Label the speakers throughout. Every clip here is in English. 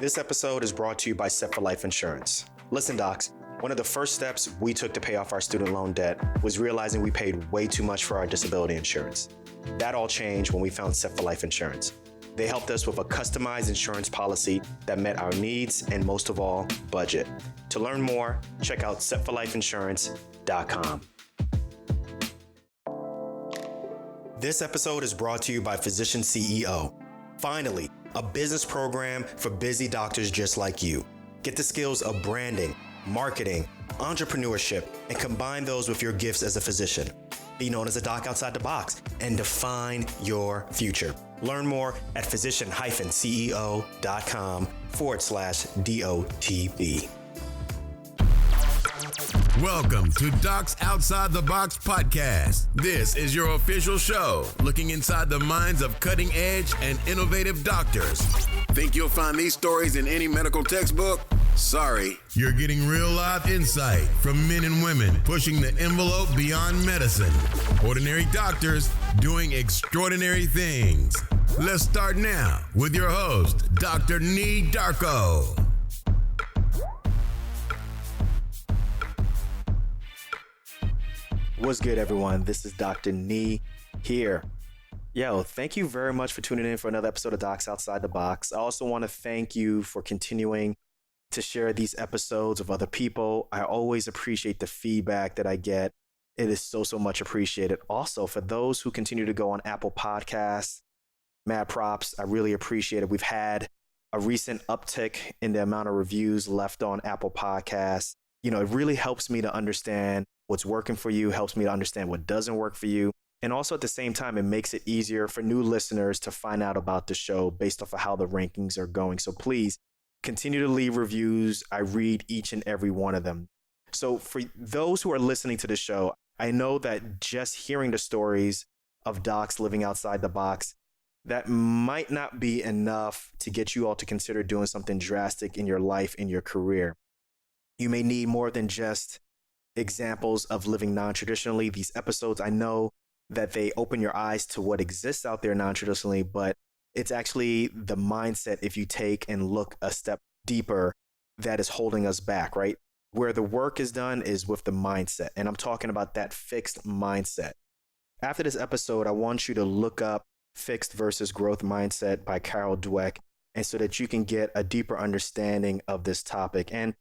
Speaker 1: This episode is brought to you by Set for Life Insurance. Listen, docs, one of the first steps we took to pay off our student loan debt was realizing we paid way too much for our disability insurance. That all changed when we found Set for Life Insurance. They helped us with a customized insurance policy that met our needs and, most of all, budget. To learn more, check out setforlifeinsurance.com. This episode is brought to you by Physician CEO. Finally, a business program for busy doctors just like you. Get the skills of branding, marketing, entrepreneurship, and combine those with your gifts as a physician. Be known as a doc outside the box and define your future. Learn more at physician-ceo.com/DOTB.
Speaker 2: Welcome to Docs Outside the Box podcast. This is your official show looking inside the minds of cutting edge and innovative doctors. Think you'll find these stories in any medical textbook? Sorry. You're getting real life insight from men and women pushing the envelope beyond medicine. Ordinary doctors doing extraordinary things. Let's start now with your host, Dr. Nee Darko.
Speaker 1: What's good, everyone? This is Dr. Nee here. Yo, thank you very much for tuning in for another episode of Docs Outside the Box. I also want to thank you for continuing to share these episodes with other people. I always appreciate the feedback that I get. It is so much appreciated. Also, for those who continue to go on Apple Podcasts, mad props. I really appreciate it. We've had a recent uptick in the amount of reviews left on Apple Podcasts. You know, it really helps me to understand what's working for you, helps me to understand what doesn't work for you. And also at the same time, it makes it easier for new listeners to find out about the show based off of how the rankings are going. So please continue to leave reviews. I read each and every one of them. So for those who are listening to the show, I know that just hearing the stories of docs living outside the box, that might not be enough to get you all to consider doing something drastic in your life, in your career. You may need more than just examples of living non-traditionally. These episodes, I know that they open your eyes to what exists out there non-traditionally, but it's actually the mindset, if you take and look a step deeper, that is holding us back, right? Where the work is done is with the mindset. And I'm talking about that fixed mindset. After this episode, I want you to look up Fixed versus Growth Mindset by Carol Dweck, and so that you can get a deeper understanding of this topic. And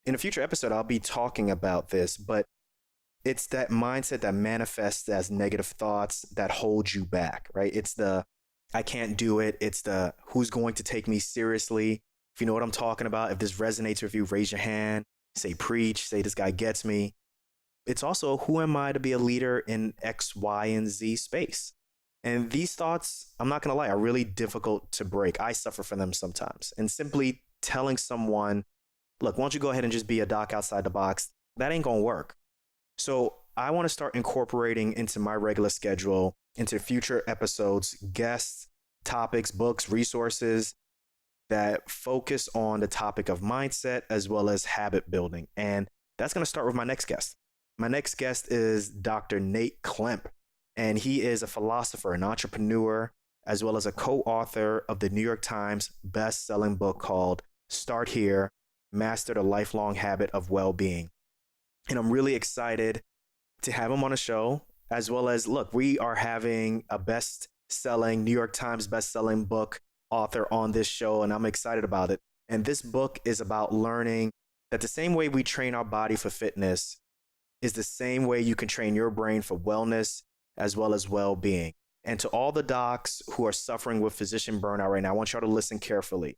Speaker 1: in a future episode, I'll be talking about this, but it's that mindset that manifests as negative thoughts that hold you back, right? It's the, I can't do it. It's the, who's going to take me seriously? If you know what I'm talking about, if this resonates with you, raise your hand, say preach, say this guy gets me. It's also, who am I to be a leader in X, Y, and Z space? And these thoughts, I'm not going to lie, are really difficult to break. I suffer from them sometimes. And simply telling someone, look, why don't you go ahead and just be a doc outside the box? That ain't going to work. So I want to start incorporating into my regular schedule, into future episodes, guests, topics, books, resources that focus on the topic of mindset as well as habit building. And that's going to start with my next guest. My next guest is Dr. Nate Klemp, and he is a philosopher, an entrepreneur, as well as a co-author of the New York Times best-selling book called Start Here, Master the Lifelong Habit of Wellbeing. And I'm really excited to have him on the show, as well as, look, we are having a best-selling, New York Times best-selling book author on this show, and I'm excited about it. And this book is about learning that the same way we train our body for fitness is the same way you can train your brain for wellness as well as well-being. And to all the docs who are suffering with physician burnout right now, I want y'all to listen carefully.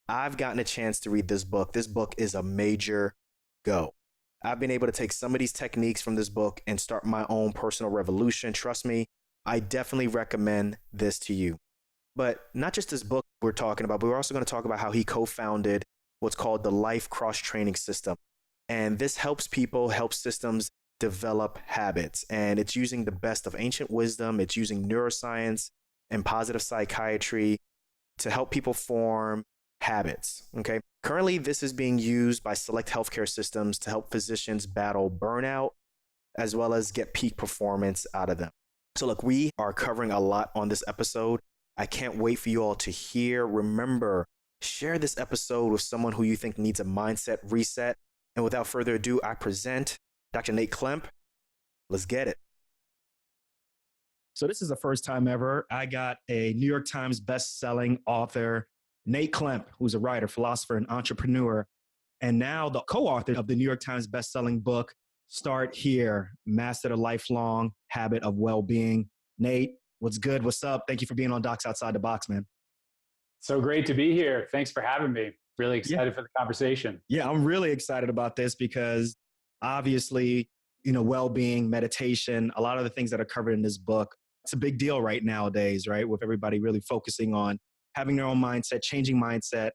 Speaker 1: I've gotten a chance to read this book. This book is a major go. I've been able to take some of these techniques from this book and start my own personal revolution. Trust me, I definitely recommend this to you. But not just this book we're talking about, but we're also going to talk about how he co-founded what's called the Life Cross-Training System. And this helps people, helps systems develop habits. And it's using the best of ancient wisdom. It's using neuroscience and positive psychiatry to help people form habits. Okay. Currently, this is being used by select healthcare systems to help physicians battle burnout, as well as get peak performance out of them. So look, we are covering a lot on this episode. I can't wait for you all to hear. Remember, share this episode with someone who you think needs a mindset reset. And without further ado, I present Dr. Nate Klemp. Let's get it. So this is the first time ever I got a New York Times best-selling author, Nate Klemp, who's a writer, philosopher, and entrepreneur, and now the co-author of the New York Times best-selling book, Start Here, Master the Lifelong Habit of Wellbeing. Nate, what's good? What's up? Thank you for being on Docs Outside the Box, man.
Speaker 3: So great to be here. Thanks for having me. Really excited for the conversation.
Speaker 1: Yeah, I'm really excited about this because obviously, well-being, meditation, a lot of the things that are covered in this book, it's a big deal right nowadays, right? With everybody really focusing on having their own mindset, changing mindset.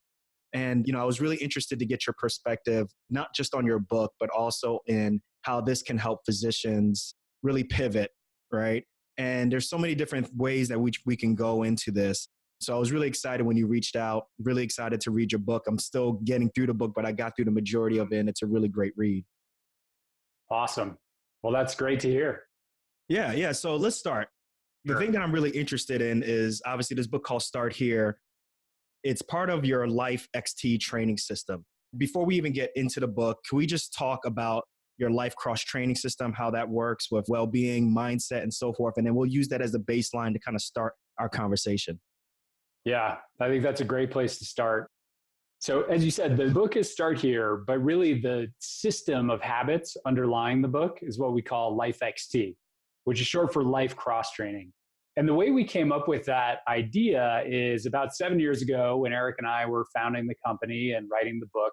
Speaker 1: And, I was really interested to get your perspective, not just on your book, but also in how this can help physicians really pivot, right? And there's so many different ways that we can go into this. So I was really excited when you reached out, really excited to read your book. I'm still getting through the book, but I got through the majority of it, and it's a really great read.
Speaker 3: Awesome. Well, that's great to hear.
Speaker 1: Yeah. So let's start. The thing that I'm really interested in is obviously this book called Start Here. It's part of your Life XT training system. Before we even get into the book, can we just talk about your Life Cross training system, how that works with well-being, mindset, and so forth? And then we'll use that as a baseline to kind of start our conversation.
Speaker 3: Yeah, I think that's a great place to start. So as you said, the book is Start Here, but really the system of habits underlying the book is what we call Life XT, which is short for Life Cross Training. And the way we came up with that idea is about 7 years ago when Eric and I were founding the company and writing the book.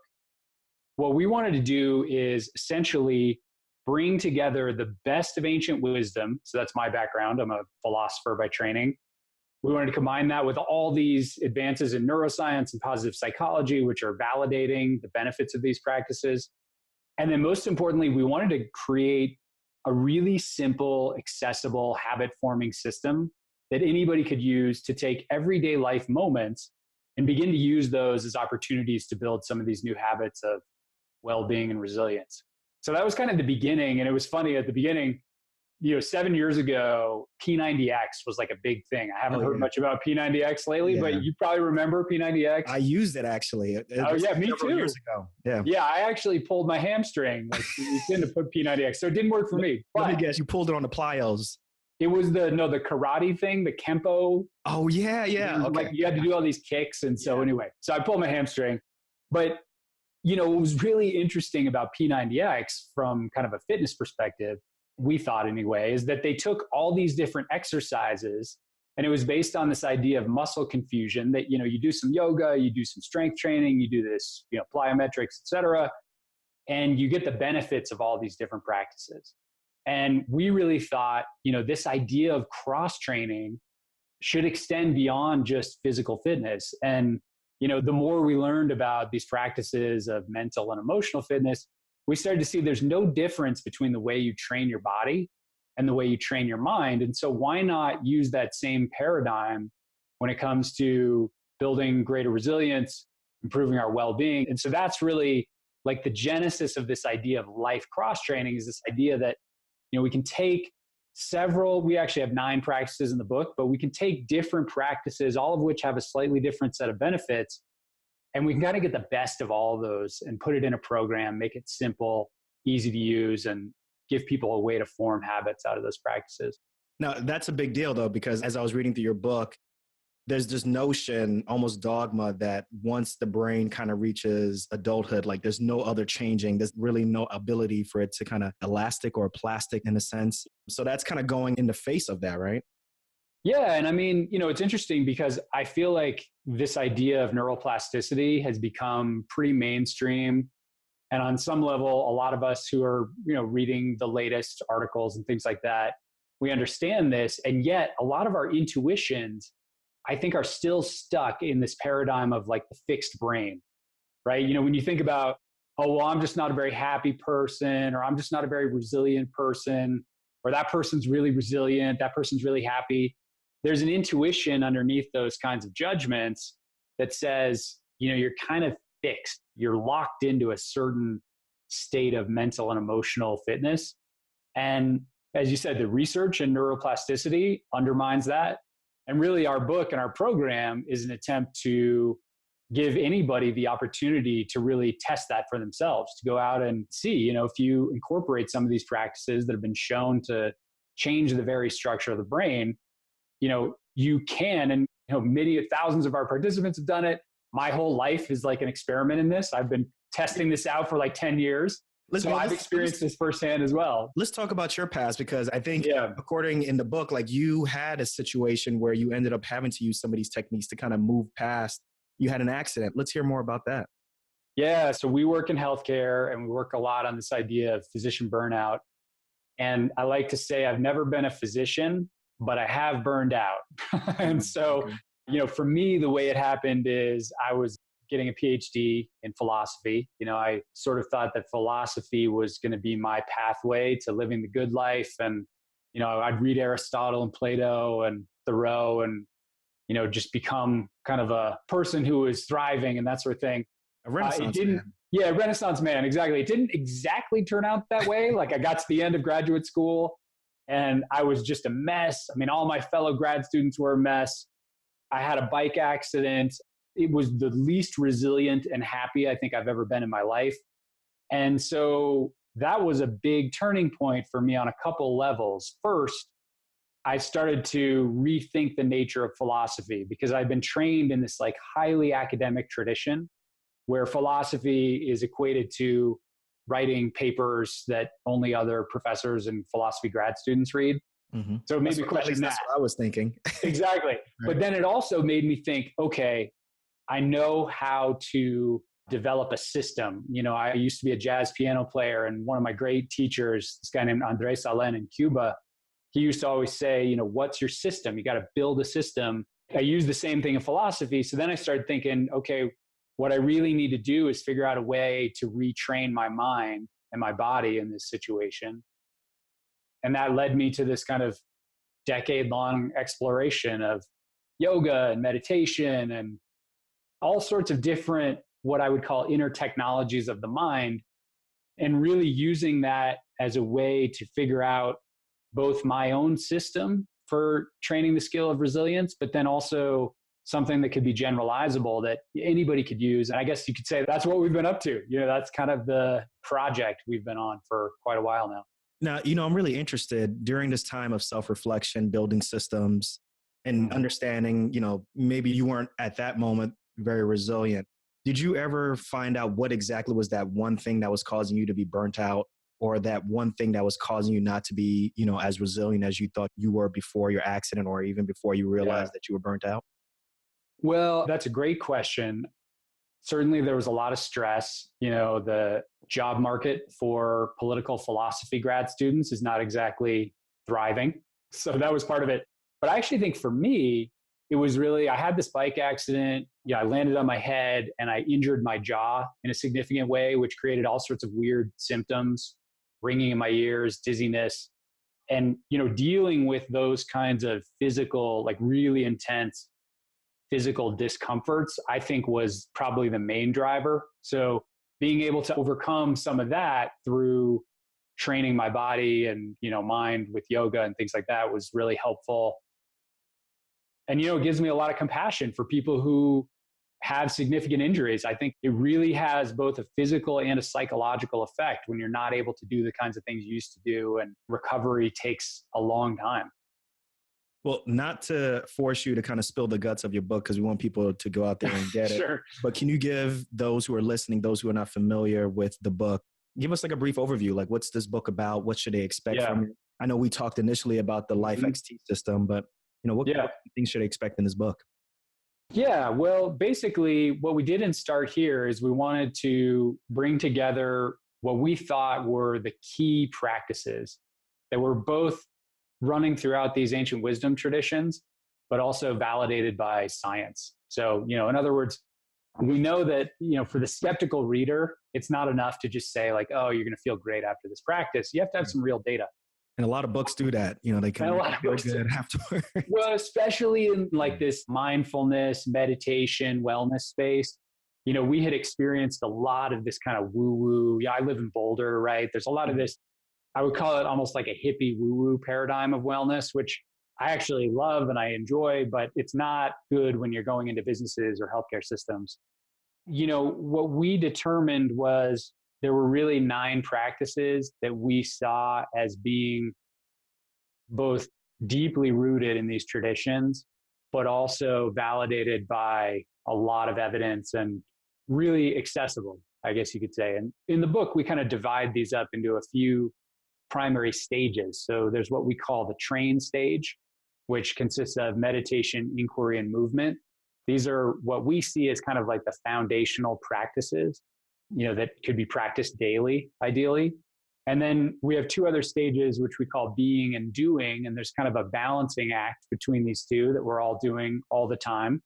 Speaker 3: What we wanted to do is essentially bring together the best of ancient wisdom. So that's my background. I'm a philosopher by training. We wanted to combine that with all these advances in neuroscience and positive psychology, which are validating the benefits of these practices. And then most importantly, we wanted to create a really simple, accessible, habit-forming system that anybody could use to take everyday life moments and begin to use those as opportunities to build some of these new habits of well-being and resilience. So that was kind of the beginning. And it was funny at the beginning, 7 years ago, P90X was like a big thing. I haven't heard much about P90X lately, but you probably remember P90X.
Speaker 1: I used it actually.
Speaker 3: Me too.
Speaker 1: Years ago.
Speaker 3: Yeah, I actually pulled my hamstring. We didn't put P90X, so it didn't work for me.
Speaker 1: Let me guess, you pulled it on the plyos.
Speaker 3: It was the karate thing, the Kempo.
Speaker 1: Oh yeah. Okay.
Speaker 3: You had to do all these kicks, and so anyway, so I pulled my hamstring. But what was really interesting about P90X from kind of a fitness perspective, we thought anyway, is that they took all these different exercises, and it was based on this idea of muscle confusion that, you do some yoga, you do some strength training, you do this, plyometrics, et cetera, and you get the benefits of all these different practices. And we really thought, this idea of cross training should extend beyond just physical fitness. And, the more we learned about these practices of mental and emotional fitness, we started to see there's no difference between the way you train your body and the way you train your mind. And so why not use that same paradigm when it comes to building greater resilience, improving our well-being? And so that's really like the genesis of this idea of life cross-training, is this idea that, we can take we actually have 9 practices in the book, but we can take different practices, all of which have a slightly different set of benefits, and we can kind of get the best of all of those and put it in a program, make it simple, easy to use, and give people a way to form habits out of those practices.
Speaker 1: Now, that's a big deal, though, because as I was reading through your book, there's this notion, almost dogma, that once the brain kind of reaches adulthood, like there's no other changing. There's really no ability for it to kind of elastic or plastic in a sense. So that's kind of going in the face of that, right?
Speaker 3: Yeah. And I mean, it's interesting because I feel like this idea of neuroplasticity has become pretty mainstream. And on some level, a lot of us who are, reading the latest articles and things like that, we understand this. And yet a lot of our intuitions, I think, are still stuck in this paradigm of like the fixed brain, right? When you think about, oh, well, I'm just not a very happy person, or I'm just not a very resilient person, or that person's really resilient, that person's really happy. There's an intuition underneath those kinds of judgments that says, you're kind of fixed. You're locked into a certain state of mental and emotional fitness. And as you said, the research in neuroplasticity undermines that. And really our book and our program is an attempt to give anybody the opportunity to really test that for themselves, to go out and see, if you incorporate some of these practices that have been shown to change the very structure of the brain, you can, and many thousands of our participants have done it. My whole life is like an experiment in this. I've been testing this out for like 10 years. I've experienced this firsthand as well.
Speaker 1: Let's talk about your past, because I think according in the book, like you had a situation where you ended up having to use some of these techniques to kind of move past. You had an accident. Let's hear more about that.
Speaker 3: Yeah. So we work in healthcare and we work a lot on this idea of physician burnout. And I like to say I've never been a physician, but I have burned out. And so, for me, the way it happened is I was getting a PhD in philosophy. I sort of thought that philosophy was going to be my pathway to living the good life. And, I'd read Aristotle and Plato and Thoreau and, just become kind of a person who was thriving and that sort of thing.
Speaker 1: A Renaissance man.
Speaker 3: Yeah, Renaissance man, exactly. It didn't exactly turn out that way. Like I got to the end of graduate school and I was just a mess. I mean, all my fellow grad students were a mess. I had a bike accident. It was the least resilient and happy I think I've ever been in my life. And so that was a big turning point for me on a couple levels. First, I started to rethink the nature of philosophy because I'd been trained in this like highly academic tradition where philosophy is equated to writing papers that only other professors and philosophy grad students read.
Speaker 1: Mm-hmm.
Speaker 3: So it made me question that.
Speaker 1: That's what I was thinking.
Speaker 3: Exactly. Right. But then it also made me think, okay, I know how to develop a system. I used to be a jazz piano player, and one of my great teachers, this guy named Andrés Salén in Cuba, he used to always say, what's your system? You got to build a system. I use the same thing in philosophy. So then I started thinking, okay, what I really need to do is figure out a way to retrain my mind and my body in this situation. And that led me to this kind of decade-long exploration of yoga and meditation and all sorts of different, what I would call inner technologies of the mind, and really using that as a way to figure out both my own system for training the skill of resilience, but then also something that could be generalizable that anybody could use. And I guess you could say that's what we've been up to. That's kind of the project we've been on for quite a while now.
Speaker 1: Now, I'm really interested during this time of self-reflection, building systems and understanding, maybe you weren't at that moment very resilient. Did you ever find out what exactly was that one thing that was causing you to be burnt out, or that one thing that was causing you not to be, as resilient as you thought you were before your accident, or even before you realized that you were burnt out?
Speaker 3: Well, that's a great question. Certainly there was a lot of stress. The job market for political philosophy grad students is not exactly thriving. So that was part of it. But I actually think for me, it was really, I had this bike accident. I landed on my head and I injured my jaw in a significant way, which created all sorts of weird symptoms, ringing in my ears, dizziness. And, dealing with those kinds of physical, like really intense physical discomforts, I think was probably the main driver. So being able to overcome some of that through training my body and, mind with yoga and things like that was really helpful. And, it gives me a lot of compassion for people who have significant injuries. I think it really has both a physical and a psychological effect when you're not able to do the kinds of things you used to do, and recovery takes a long time.
Speaker 1: Well, not to force you to kind of spill the guts of your book, because we want people to go out there and get
Speaker 3: Sure.
Speaker 1: it. But can you give those who are listening, those who are not familiar with the book, give us like a brief overview? Like, what's this book about? What should they expect from it? I know we talked initially about the Life XT system, but what things should they expect in this book?
Speaker 3: Yeah, well, basically what we did in Start Here is we wanted to bring together what we thought were the key practices that were both running throughout these ancient wisdom traditions, but also validated by science. So, in other words, we know that, for the skeptical reader, it's not enough to just say like, oh, you're going to feel great after this practice. You have to have some real data.
Speaker 1: And a lot of books do that. They kind of feel good afterwards.
Speaker 3: Well, especially in like this mindfulness, meditation, wellness space. We had experienced a lot of this kind of woo-woo. Yeah, I live in Boulder, right? There's a lot of this, I would call it almost like a hippie woo-woo paradigm of wellness, which I actually love and I enjoy, but it's not good when you're going into businesses or healthcare systems. What we determined was there were really 9 practices that we saw as being both deeply rooted in these traditions, but also validated by a lot of evidence and really accessible, I guess you could say. And in the book, we kind of divide these up into a few primary stages. So there's what we call the train stage, which consists of meditation, inquiry, and movement. These are what we see as kind of like the foundational practices, that could be practiced daily, ideally. And then we have 2 other stages, which we call being and doing. And there's kind of a balancing act between these 2 that we're all doing all the time.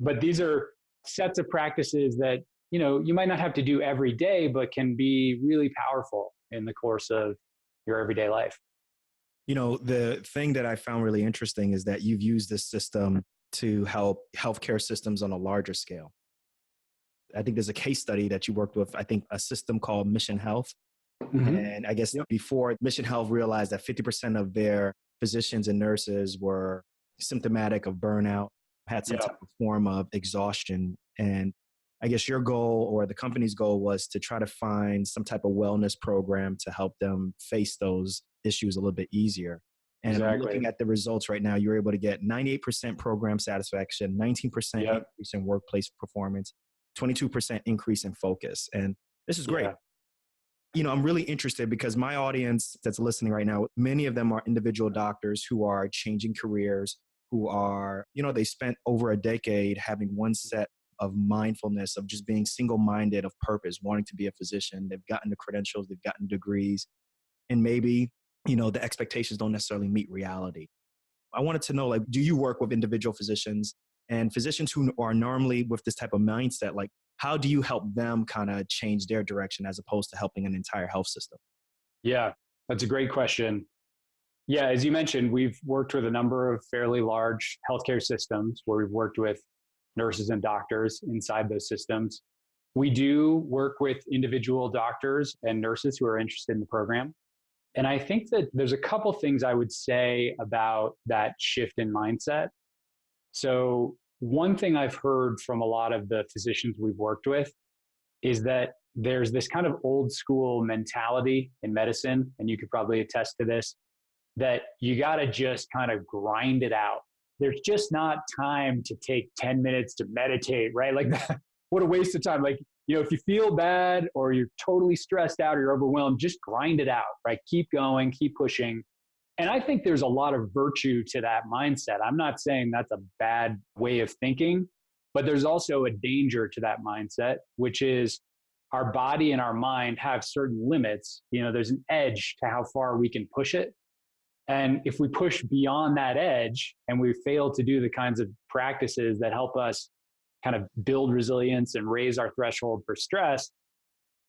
Speaker 3: But these are sets of practices that, you might not have to do every day, but can be really powerful in the course of your everyday life.
Speaker 1: The thing that I found really interesting is that you've used this system to help healthcare systems on a larger scale. I think there's a case study that you worked with, I think a system called Mission Health. Mm-hmm. And I guess before Mission Health realized that 50% of their physicians and nurses were symptomatic of burnout, had some type of form of exhaustion. And I guess your goal or the company's goal was to try to find some type of wellness program to help them face those issues a little bit easier. And exactly. Looking at the results right now, you're able to get 98% program satisfaction, 19% increase in workplace performance, 22% increase in focus. And this is great. I'm really interested because my audience that's listening right now, many of them are individual doctors who are changing careers, who are, they spent over a decade having one set of mindfulness, of just being single-minded, of purpose, wanting to be a physician. They've gotten the credentials, they've gotten degrees, and maybe, the expectations don't necessarily meet reality. I wanted to know, do you work with individual physicians and physicians who are normally with this type of mindset? How do you help them kind of change their direction as opposed to helping an entire health system?
Speaker 3: Yeah, that's a great question. Yeah, as you mentioned, we've worked with a number of fairly large healthcare systems where we've worked with nurses and doctors inside those systems. We do work with individual doctors and nurses who are interested in the program. And I think that there's a couple things I would say about that shift in mindset. So one thing I've heard from a lot of the physicians we've worked with is that there's this kind of old school mentality in medicine, and you could probably attest to this, that you got to just kind of grind it out. There's just not time to take 10 minutes to meditate, right? What a waste of time. If you feel bad or you're totally stressed out or you're overwhelmed, just grind it out, right? Keep going, keep pushing. And I think there's a lot of virtue to that mindset. I'm not saying that's a bad way of thinking, but there's also a danger to that mindset, which is our body and our mind have certain limits. There's an edge to how far we can push it. And if we push beyond that edge and we fail to do the kinds of practices that help us kind of build resilience and raise our threshold for stress,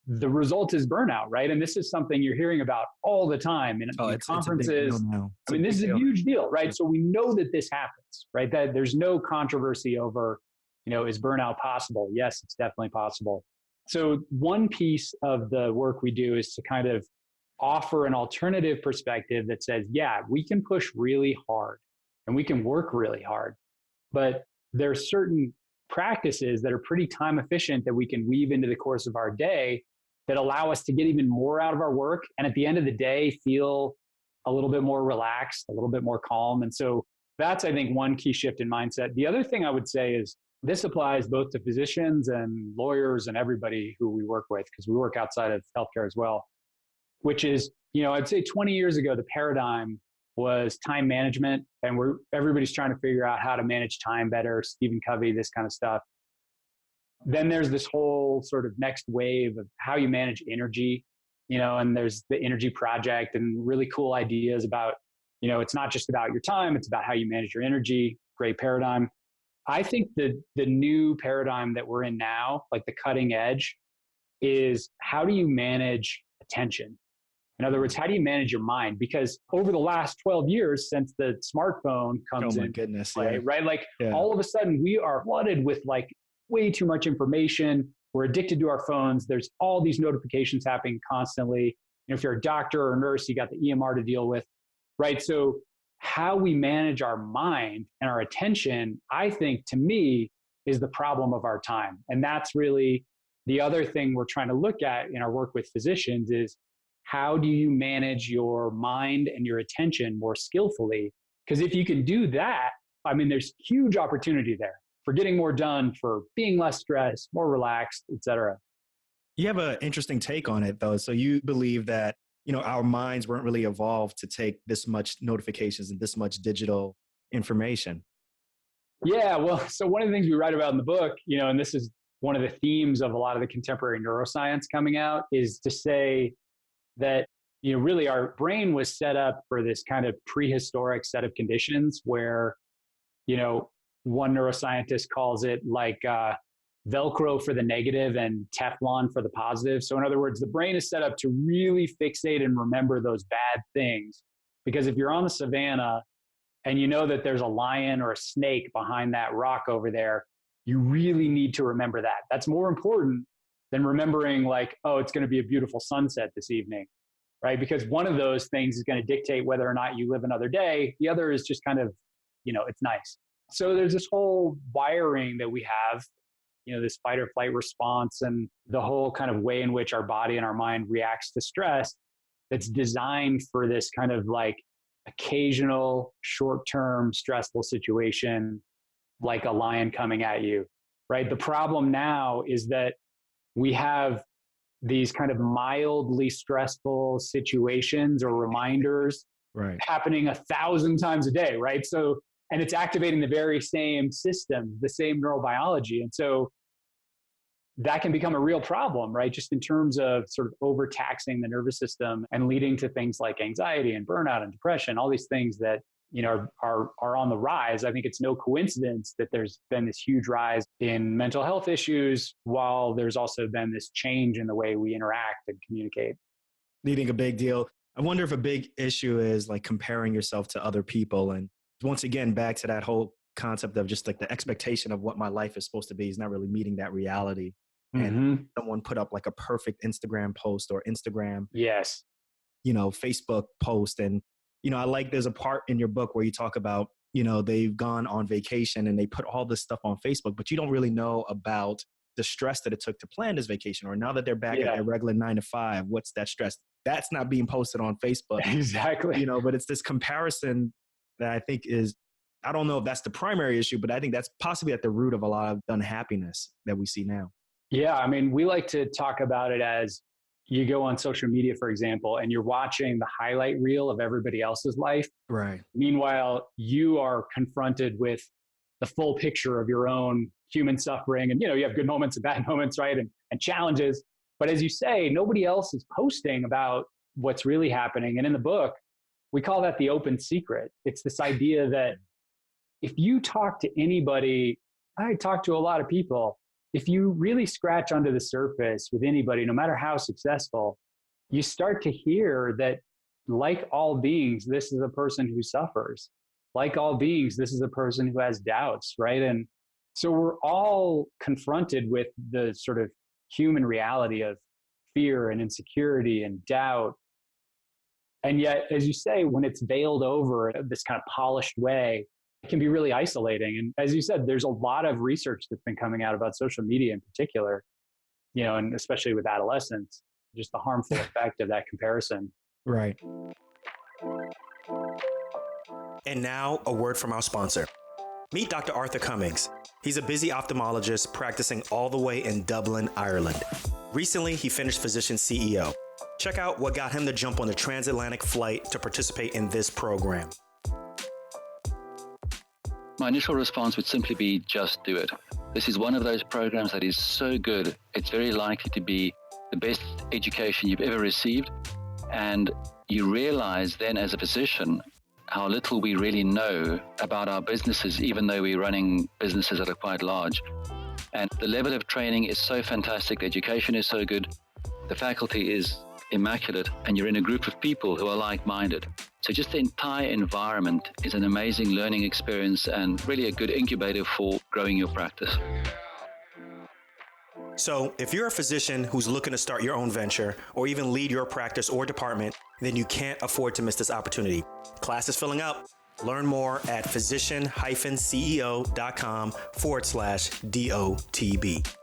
Speaker 3: the result is burnout, right? And this is something you're hearing about all the time in conferences. This is a huge deal, right? So we know that this happens, right? That there's no controversy over, is burnout possible? Yes, it's definitely possible. So one piece of the work we do is to kind of offer an alternative perspective that says, yeah, we can push really hard and we can work really hard, but there are certain practices that are pretty time efficient that we can weave into the course of our day that allow us to get even more out of our work. And at the end of the day, feel a little bit more relaxed, a little bit more calm. And so that's, I think, one key shift in mindset. The other thing I would say is this applies both to physicians and lawyers and everybody who we work with, because we work outside of healthcare as well, which is, I'd say 20 years ago, the paradigm was time management. And everybody's trying to figure out how to manage time better, Stephen Covey, this kind of stuff. Then there's this whole sort of next wave of how you manage energy, and there's the energy project and really cool ideas about, it's not just about your time, it's about how you manage your energy. Great paradigm. I think the new paradigm that we're in now, like the cutting edge, is how do you manage attention? In other words, how do you manage your mind? Because over the last 12 years since the smartphone comes in play, right? All of a sudden we are flooded with way too much information. We're addicted to our phones. There's all these notifications happening constantly. If you're a doctor or a nurse, you got the EMR to deal with, right? So how we manage our mind and our attention, I think, to me, is the problem of our time. And that's really the other thing we're trying to look at in our work with physicians is how do you manage your mind and your attention more skillfully? Because if you can do that, I mean, there's huge opportunity there for getting more done, for being less stressed, more relaxed, et cetera.
Speaker 1: You have an interesting take on it, though. So you believe that, our minds weren't really evolved to take this much notifications and this much digital information.
Speaker 3: Yeah, well, so one of the things we write about in the book, and this is one of the themes of a lot of the contemporary neuroscience coming out, is to say that, really our brain was set up for this kind of prehistoric set of conditions where, one neuroscientist calls it like Velcro for the negative and Teflon for the positive. So in other words, the brain is set up to really fixate and remember those bad things. Because if you're on the savannah and you know that there's a lion or a snake behind that rock over there, you really need to remember that. That's more important than remembering like, oh, it's going to be a beautiful sunset this evening, right? Because one of those things is going to dictate whether or not you live another day. The other is just kind of, it's nice. So there's this whole wiring that we have, this fight or flight response and the whole kind of way in which our body and our mind reacts to stress that's designed for this kind of like occasional short-term stressful situation, like a lion coming at you, right? The problem now is that we have these kind of mildly stressful situations or reminders happening 1,000 times a day, right? So, and it's activating the very same system, the same neurobiology. And so that can become a real problem, right? Just in terms of sort of overtaxing the nervous system and leading to things like anxiety and burnout and depression, all these things that, are on the rise. I think it's no coincidence that there's been this huge rise in mental health issues, while there's also been this change in the way we interact and communicate.
Speaker 1: Leading a big deal. I wonder if a big issue is like comparing yourself to other people. And once again, back to that whole concept of just like the expectation of what my life is supposed to be is not really meeting that reality. And someone put up like a perfect Instagram post or Instagram, Facebook post. And, I like there's a part in your book where you talk about, they've gone on vacation and they put all this stuff on Facebook, but you don't really know about the stress that it took to plan this vacation. Or now that they're back at their regular 9 to 5, what's that stress? That's not being posted on Facebook.
Speaker 3: Exactly.
Speaker 1: But it's this comparison that I think is, I don't know if that's the primary issue, but I think that's possibly at the root of a lot of unhappiness that we see now.
Speaker 3: Yeah, I mean, we like to talk about it as you go on social media, for example, and you're watching the highlight reel of everybody else's life.
Speaker 1: Right.
Speaker 3: Meanwhile, you are confronted with the full picture of your own human suffering. And, you have good moments and bad moments, right? And challenges. But as you say, nobody else is posting about what's really happening. And in the book, we call that the open secret. It's this idea that if you talk to anybody, I talk to a lot of people, if you really scratch under the surface with anybody, no matter how successful, you start to hear that like all beings, this is a person who suffers. Like all beings, this is a person who has doubts, right? And so we're all confronted with the sort of human reality of fear and insecurity and doubt. And yet, as you say, when it's veiled over this kind of polished way, it can be really isolating. And as you said, there's a lot of research that's been coming out about social media in particular, and especially with adolescents, just the harmful effect of that comparison.
Speaker 1: Right. And now a word from our sponsor. Meet Dr. Arthur Cummings. He's a busy ophthalmologist practicing all the way in Dublin, Ireland. Recently, he finished Physician CEO. Check out what got him to jump on the transatlantic flight to participate in this program.
Speaker 4: My initial response would simply be, just do it. This is one of those programs that is so good, it's very likely to be the best education you've ever received. And you realize then as a physician how little we really know about our businesses, even though we're running businesses that are quite large. And the level of training is so fantastic, the education is so good, the faculty is immaculate, and you're in a group of people who are like-minded. So just the entire environment is an amazing learning experience and really a good incubator for growing your practice.
Speaker 1: So if you're a physician who's looking to start your own venture or even lead your practice or department, then you can't afford to miss this opportunity. Class is filling up. Learn more at physician-ceo.com/DOTB.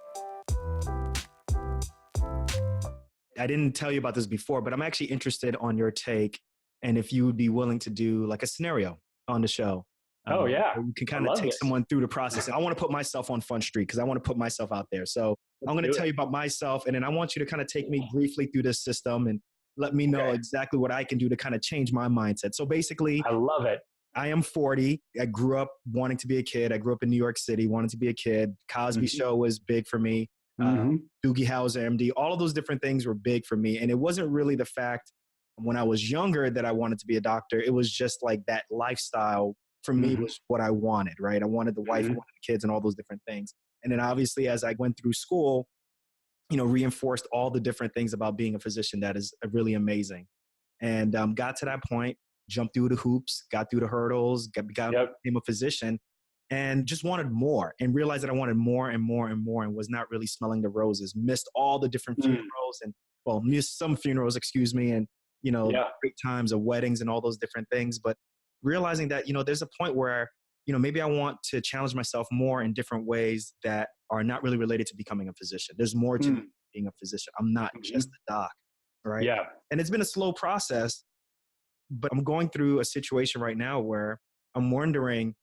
Speaker 1: I didn't tell you about this before, but I'm actually interested on your take and if you would be willing to do like a scenario on the show.
Speaker 3: Oh, yeah.
Speaker 1: You can kind of take someone through the process. I want to put myself on Front Street because I want to put myself out there. So I'm going to tell you about myself, and then I want you to kind of take me briefly through this system and let me know exactly what I can do to kind of change my mindset. So basically,
Speaker 3: I love it.
Speaker 1: I am 40. I grew up wanting to be a kid. I grew up in New York City, wanting to be a kid. Cosby Show was big for me. Doogie Howser, MD, all of those different things were big for me. And it wasn't really the fact when I was younger that I wanted to be a doctor. It was just like that lifestyle for me was what I wanted, right? I wanted the wife, I wanted the kids and all those different things. And then obviously as I went through school, you know, reinforced all the different things about being a physician that is really amazing. And got to that point, jumped through the hoops, got through the hurdles, became a physician, and just wanted more and realized that I wanted more and more and more and was not really smelling the roses, missed all the different funerals missed some funerals, and, you know, great times of weddings and all those different things. But realizing that, you know, there's a point where, you know, maybe I want to challenge myself more in different ways that are not really related to becoming a physician. There's more to being a physician. I'm not just a doc, right?
Speaker 3: Yeah.
Speaker 1: And it's been a slow process, but I'm going through a situation right now where I'm wondering,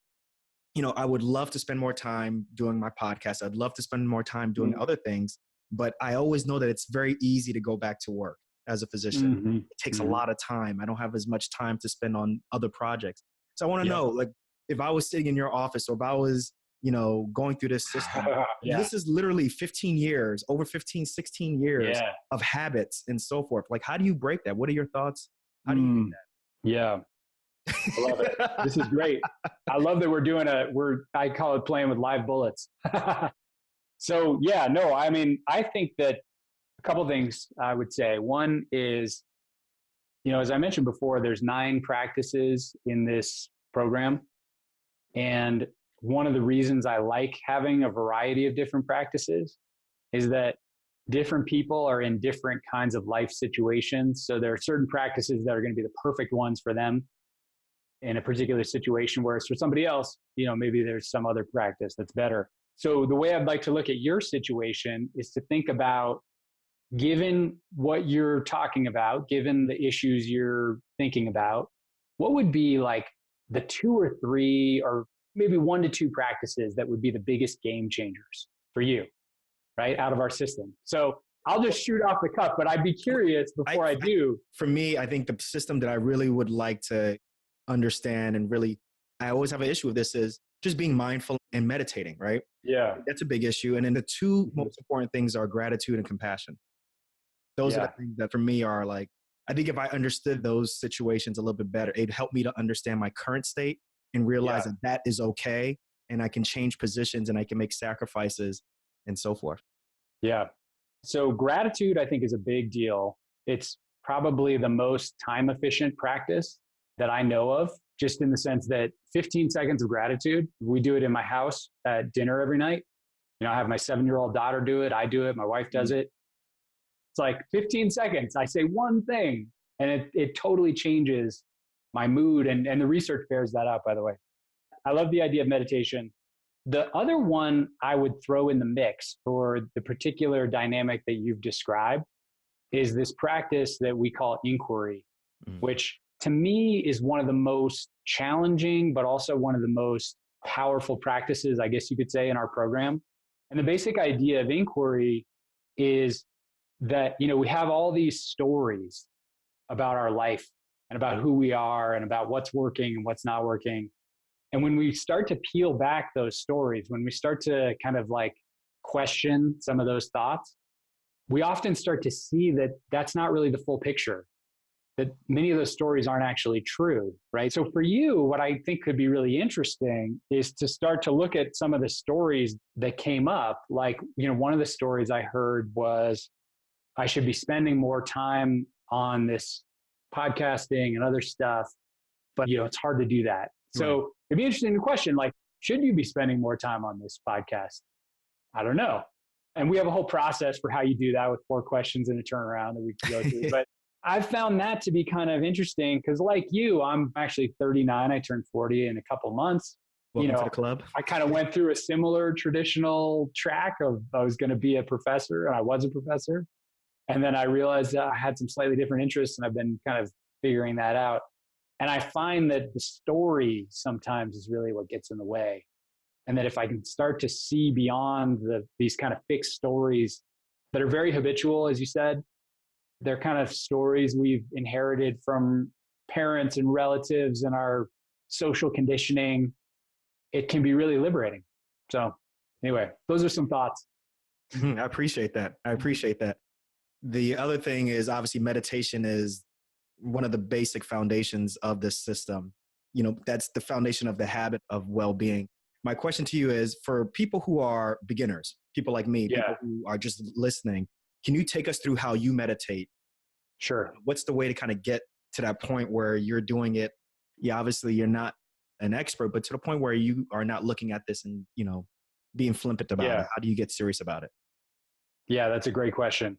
Speaker 1: you know, I would love to spend more time doing my podcast. I'd love to spend more time doing other things, but I always know that it's very easy to go back to work as a physician. It takes a lot of time. I don't have as much time to spend on other projects. So I want to know, like, if I was sitting in your office or if I was, you know, going through this system, this is literally 15 years, over 15, 16 years of habits and so forth. Like, how do you break that? What are your thoughts? How do you do that?
Speaker 3: Yeah. I love it. This is great. I love that we're doing I call it playing with live bullets. So I mean, I think that a couple things I would say. One is, you know, as I mentioned before, there's 9 practices in this program. And one of the reasons I like having a variety of different practices is that different people are in different kinds of life situations. So there are certain practices that are going to be the perfect ones for them in a particular situation, whereas for somebody else, you know, maybe there's some other practice that's better. So the way I'd like to look at your situation is to think about, given what you're talking about, given the issues you're thinking about, what would be like the 2 or 3 or maybe 1 to 2 practices that would be the biggest game changers for you, right, out of our system? So I'll just shoot off the cuff, but I'd be curious before I do.
Speaker 1: For me, I think the system that I really would like to understand and really, I always have an issue with this, is just being mindful and meditating, right?
Speaker 3: Yeah.
Speaker 1: That's a big issue. And then the 2 most important things are gratitude and compassion. Those are the things that for me are like, I think if I understood those situations a little bit better, it'd help me to understand my current state and realize that that is okay. And I can change positions and I can make sacrifices and so forth.
Speaker 3: Yeah. So gratitude, I think, is a big deal. It's probably the most time efficient practice that I know of, just in the sense that 15 seconds of gratitude, we do it in my house at dinner every night. You know, I have my 7-year-old daughter do it. I do it. My wife does it. It's like 15 seconds. I say one thing and it totally changes my mood. And the research bears that out, by the way. I love the idea of meditation. The other one I would throw in the mix for the particular dynamic that you've described is this practice that we call inquiry, which to me is one of the most challenging, but also one of the most powerful practices, I guess you could say, in our program. And the basic idea of inquiry is that, you know, we have all these stories about our life and about who we are and about what's working and what's not working. And when we start to peel back those stories, when we start to kind of like question some of those thoughts, we often start to see that that's not really the full picture, that many of those stories aren't actually true, right? So for you, what I think could be really interesting is to start to look at some of the stories that came up. Like, you know, one of the stories I heard was, I should be spending more time on this podcasting and other stuff, but, you know, it's hard to do that. So it'd be interesting to question, like, should you be spending more time on this podcast? I don't know. And we have a whole process for how you do that with 4 questions and a turnaround that we can go through. But I've found that to be kind of interesting because, like you, I'm actually 39. I turned 40 in a couple months.
Speaker 1: Welcome to the club.
Speaker 3: I kind of went through a similar traditional track of I was going to be a professor, and I was a professor. And then I realized I had some slightly different interests, and I've been kind of figuring that out. And I find that the story sometimes is really what gets in the way. And that if I can start to see beyond these kind of fixed stories that are very habitual, as you said, they're kind of stories we've inherited from parents and relatives and our social conditioning, it can be really liberating. So anyway, those are some thoughts.
Speaker 1: I appreciate that. The other thing is obviously meditation is one of the basic foundations of this system. That's the foundation of the habit of well-being. My question to you is, for people who are beginners, people like me, people who are just listening, can you take us through how you meditate?
Speaker 3: Sure.
Speaker 1: What's the way to kind of get to that point where you're doing it? Yeah, obviously you're not an expert, but to the point where you are not looking at this and, being flippant about it. How do you get serious about it?
Speaker 3: Yeah, that's a great question.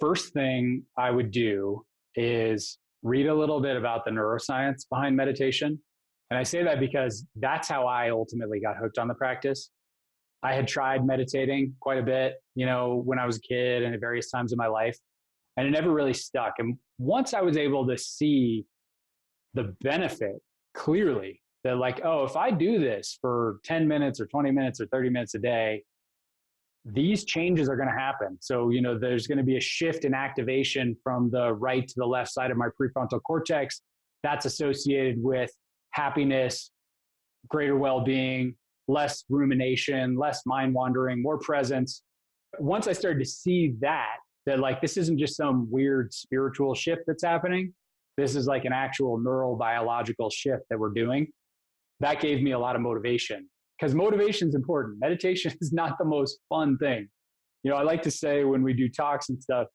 Speaker 3: First thing I would do is read a little bit about the neuroscience behind meditation. And I say that because that's how I ultimately got hooked on the practice. I had tried meditating quite a bit, when I was a kid and at various times in my life, and it never really stuck. And once I was able to see the benefit clearly, that like, oh, if I do this for 10 minutes or 20 minutes or 30 minutes a day, these changes are going to happen. So, there's going to be a shift in activation from the right to the left side of my prefrontal cortex. That's associated with happiness, greater well-being, less rumination, less mind wandering, more presence. Once I started to see that like, this isn't just some weird spiritual shift that's happening. This is like an actual neurobiological shift that we're doing. That gave me a lot of motivation, because motivation is important. Meditation is not the most fun thing. I like to say when we do talks and stuff,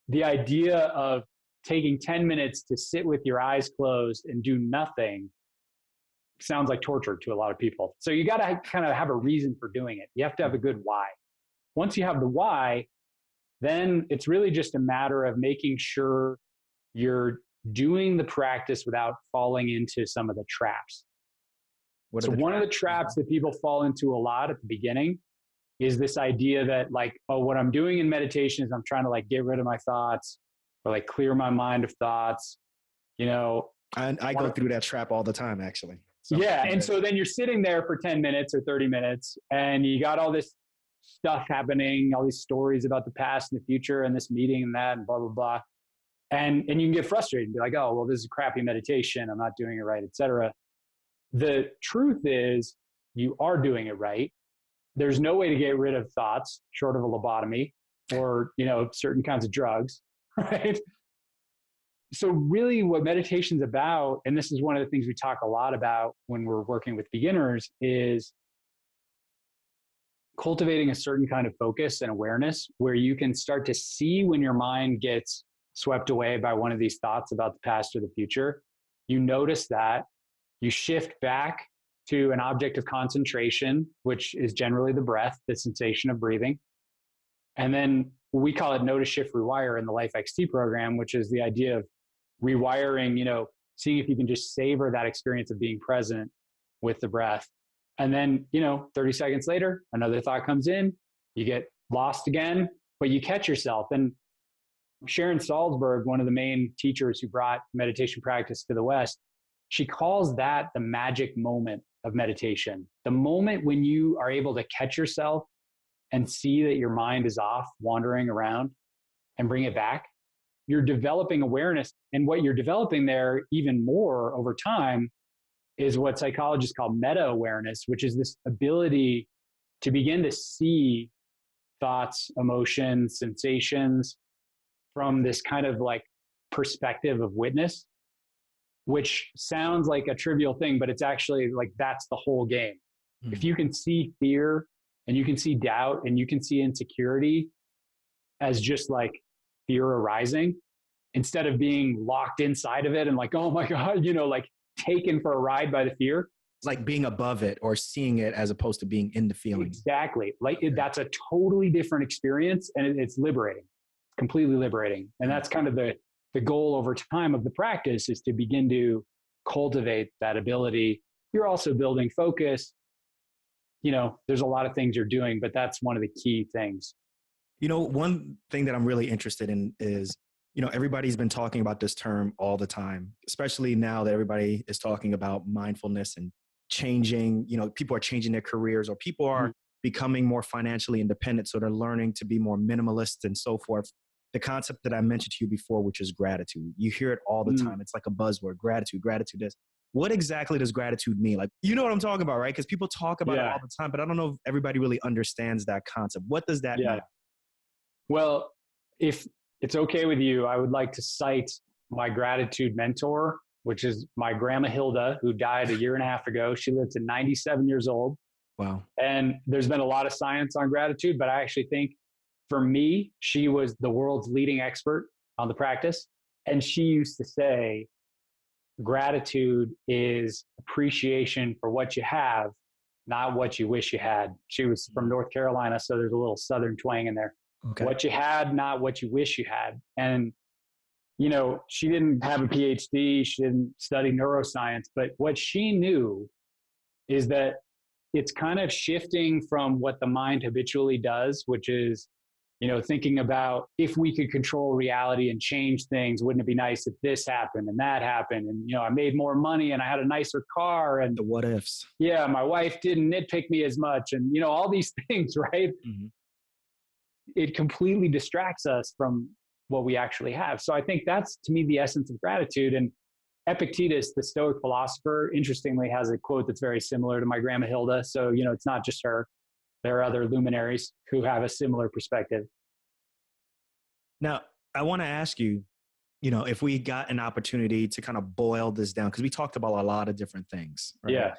Speaker 3: the idea of taking 10 minutes to sit with your eyes closed and do nothing sounds like torture to a lot of people. So you got to kind of have a reason for doing it. You have to have a good why. Once you have the why, then it's really just a matter of making sure you're doing the practice without falling into some of the traps. So one of the traps that people fall into a lot at the beginning is this idea that like, oh, what I'm doing in meditation is I'm trying to like get rid of my thoughts or like clear my mind of thoughts,
Speaker 1: I go through that trap all the time, actually.
Speaker 3: And so then you're sitting there for 10 minutes or 30 minutes and you got all this stuff happening, all these stories about the past and the future and this meeting and that and blah, blah, blah. And you can get frustrated and be like, oh, well, this is crappy meditation. I'm not doing it right, et cetera. The truth is you are doing it right. There's no way to get rid of thoughts short of a lobotomy or, certain kinds of drugs, right? So really what meditation's about, and this is one of the things we talk a lot about when we're working with beginners, is cultivating a certain kind of focus and awareness where you can start to see when your mind gets swept away by one of these thoughts about the past or the future. You notice that, you shift back to an object of concentration, which is generally the breath, the sensation of breathing. And then we call it notice, shift, rewire in the Life XT program, which is the idea of rewiring, seeing if you can just savor that experience of being present with the breath. And then, 30 seconds later, another thought comes in, you get lost again, but you catch yourself. And Sharon Salzberg, one of the main teachers who brought meditation practice to the West, she calls that the magic moment of meditation. The moment when you are able to catch yourself and see that your mind is off, wandering around, and bring it back. You're developing awareness. And what you're developing there even more over time is what psychologists call meta-awareness, which is this ability to begin to see thoughts, emotions, sensations from this kind of like perspective of witness, which sounds like a trivial thing, but it's actually like, that's the whole game. Mm-hmm. If you can see fear and you can see doubt and you can see insecurity as just like fear arising, instead of being locked inside of it and like, oh my God, like taken for a ride by the fear.
Speaker 1: It's like being above it or seeing it as opposed to being in the feeling.
Speaker 3: Exactly. That's a totally different experience and it's liberating, completely liberating. And that's kind of the the goal over time of the practice is to begin to cultivate that ability. You're also building focus. There's a lot of things you're doing, but that's one of the key things.
Speaker 1: One thing that I'm really interested in is, everybody's been talking about this term all the time, especially now that everybody is talking about mindfulness and changing, people are changing their careers, or people are becoming more financially independent. So they're learning to be more minimalist and so forth. The concept that I mentioned to you before, which is gratitude. You hear it all the time. It's like a buzzword, gratitude is. What exactly does gratitude mean? Like, you know what I'm talking about, right? Because people talk about it all the time, but I don't know if everybody really understands that concept. What does that mean?
Speaker 3: Well, if it's okay with you, I would like to cite my gratitude mentor, which is my grandma Hilda, who died a year and a half ago. She lived to 97 years old.
Speaker 1: Wow.
Speaker 3: And there's been a lot of science on gratitude, but I actually think for me, she was the world's leading expert on the practice. And she used to say, gratitude is appreciation for what you have, not what you wish you had. She was from North Carolina, so there's a little Southern twang in there. Okay. What you had, not what you wish you had. And, she didn't have a PhD, she didn't study neuroscience, but what she knew is that it's kind of shifting from what the mind habitually does, which is, thinking about if we could control reality and change things, wouldn't it be nice if this happened and that happened? And, I made more money and I had a nicer car and
Speaker 1: the what ifs.
Speaker 3: Yeah. My wife didn't nitpick me as much. And, all these things, right? Mm-hmm. It completely distracts us from what we actually have. So I think that's, to me, the essence of gratitude. And Epictetus, the Stoic philosopher, interestingly, has a quote that's very similar to my grandma Hilda. So, it's not just her. There are other luminaries who have a similar perspective.
Speaker 1: Now, I want to ask you, if we got an opportunity to kind of boil this down, because we talked about a lot of different things. Right?
Speaker 3: Yeah.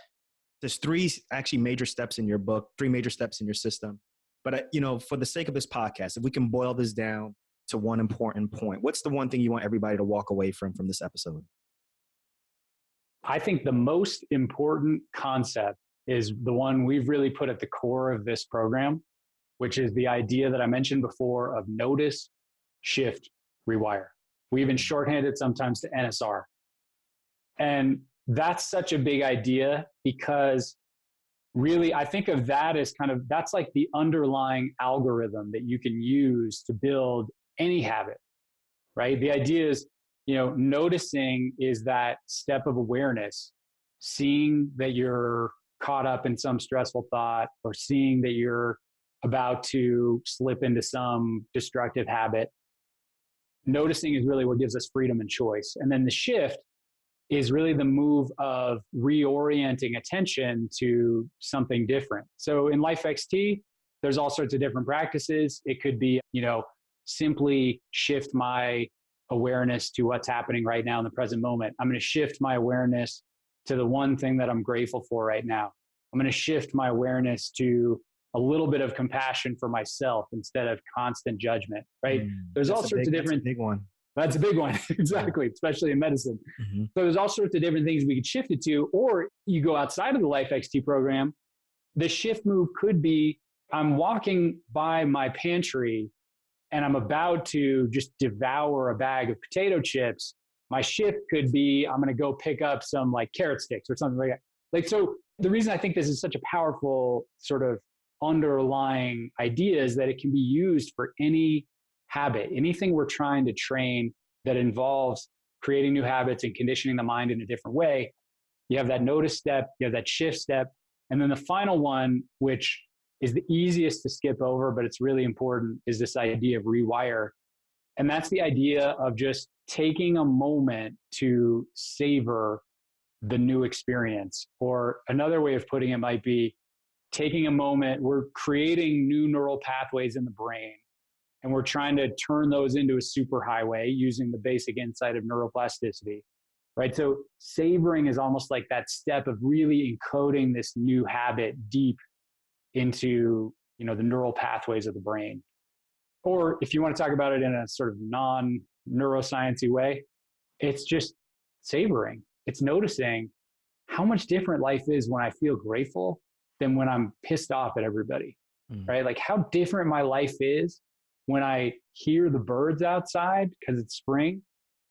Speaker 1: There's three actually major steps in your book, 3 major steps in your system. But, for the sake of this podcast, if we can boil this down to one important point, what's the one thing you want everybody to walk away from this episode?
Speaker 3: I think the most important concept is the one we've really put at the core of this program, which is the idea that I mentioned before of notice, shift, rewire. We even shorthand it sometimes to NSR. And that's such a big idea because really, I think of that as that's like the underlying algorithm that you can use to build any habit, right? The idea is, noticing is that step of awareness, seeing that you're caught up in some stressful thought or seeing that you're about to slip into some destructive habit. Noticing is really what gives us freedom and choice. And then the shift is really the move of reorienting attention to something different. So in Life XT, there's all sorts of different practices. It could be, simply shift my awareness to what's happening right now in the present moment. I'm going to shift my awareness to the one thing that I'm grateful for right now. I'm going to shift my awareness to a little bit of compassion for myself instead of constant judgment, right? There's all sorts of different...
Speaker 1: That's a big one.
Speaker 3: That's a big one, exactly, especially in medicine. Mm-hmm. So there's all sorts of different things we could shift it to, or you go outside of the Life XT program, the shift move could be, I'm walking by my pantry and I'm about to just devour a bag of potato chips. My shift could be, I'm going to go pick up some like carrot sticks or something like that. So the reason I think this is such a powerful sort of underlying idea is that it can be used for any habit, anything we're trying to train that involves creating new habits and conditioning the mind in a different way. You have that notice step, you have that shift step. And then the final one, which is the easiest to skip over, but it's really important, is this idea of rewire. And that's the idea of just taking a moment to savor the new experience. Or another way of putting it might be taking a moment, we're creating new neural pathways in the brain, and we're trying to turn those into a superhighway using the basic insight of neuroplasticity, right? So savoring is almost like that step of really encoding this new habit deep into, the neural pathways of the brain. Or if you want to talk about it in a sort of non-neuroscience-y way, it's just savoring. It's noticing how much different life is when I feel grateful than when I'm pissed off at everybody, right? Like how different my life is when I hear the birds outside because it's spring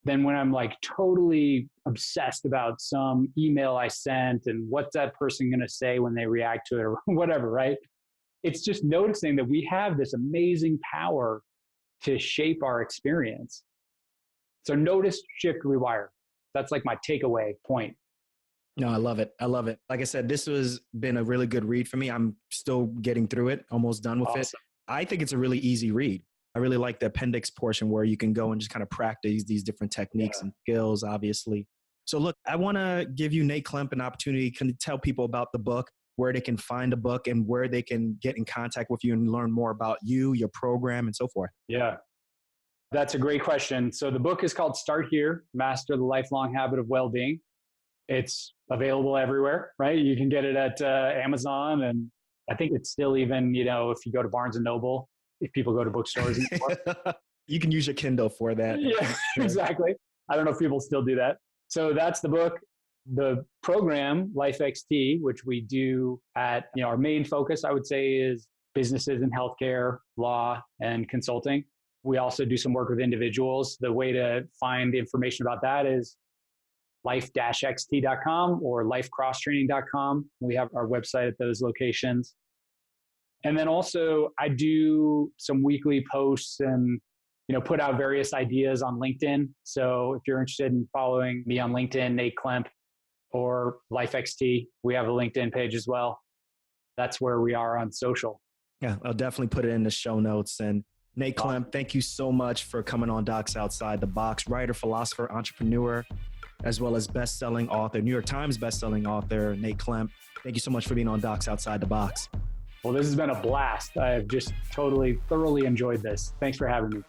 Speaker 3: than when I'm like totally obsessed about some email I sent and what's that person going to say when they react to it or whatever, right? It's just noticing that we have this amazing power to shape our experience. So notice, shift, rewire. That's like my takeaway point.
Speaker 1: No, I love it. I love it. Like I said, this has been a really good read for me. I'm still getting through it, almost done with it. I think it's a really easy read. I really like the appendix portion where you can go and just kind of practice these different techniques and skills, obviously. So look, I want to give you, Nate Klemp, an opportunity to tell people about the book, where they can find the book and where they can get in contact with you and learn more about you, your program, and so forth.
Speaker 3: Yeah, that's a great question. So the book is called Start Here, Master the Lifelong Habit of Wellbeing. It's available everywhere, right? You can get it at Amazon, and I think it's still even, if you go to Barnes & Noble, if people go to bookstores anymore.
Speaker 1: You can use your Kindle for that.
Speaker 3: Yeah, exactly. I don't know if people still do that. So that's the book. The program, Life XT, which we do at, our main focus, I would say, is businesses in healthcare, law, and consulting. We also do some work with individuals. The way to find information about that is life-xt.com or lifecrosstraining.com. We have our website at those locations. And then also I do some weekly posts and, put out various ideas on LinkedIn. So if you're interested in following me on LinkedIn, Nate Klemp or Life XT, we have a LinkedIn page as well. That's where we are on social.
Speaker 1: Yeah, I'll definitely put it in the show notes. And Nate Klemp, thank you so much for coming on Docs Outside the Box. Writer, philosopher, entrepreneur, as well as best-selling author, New York Times best-selling author, Nate Klemp. Thank you so much for being on Docs Outside the Box.
Speaker 3: Well, this has been a blast. I've just thoroughly enjoyed this. Thanks for having me.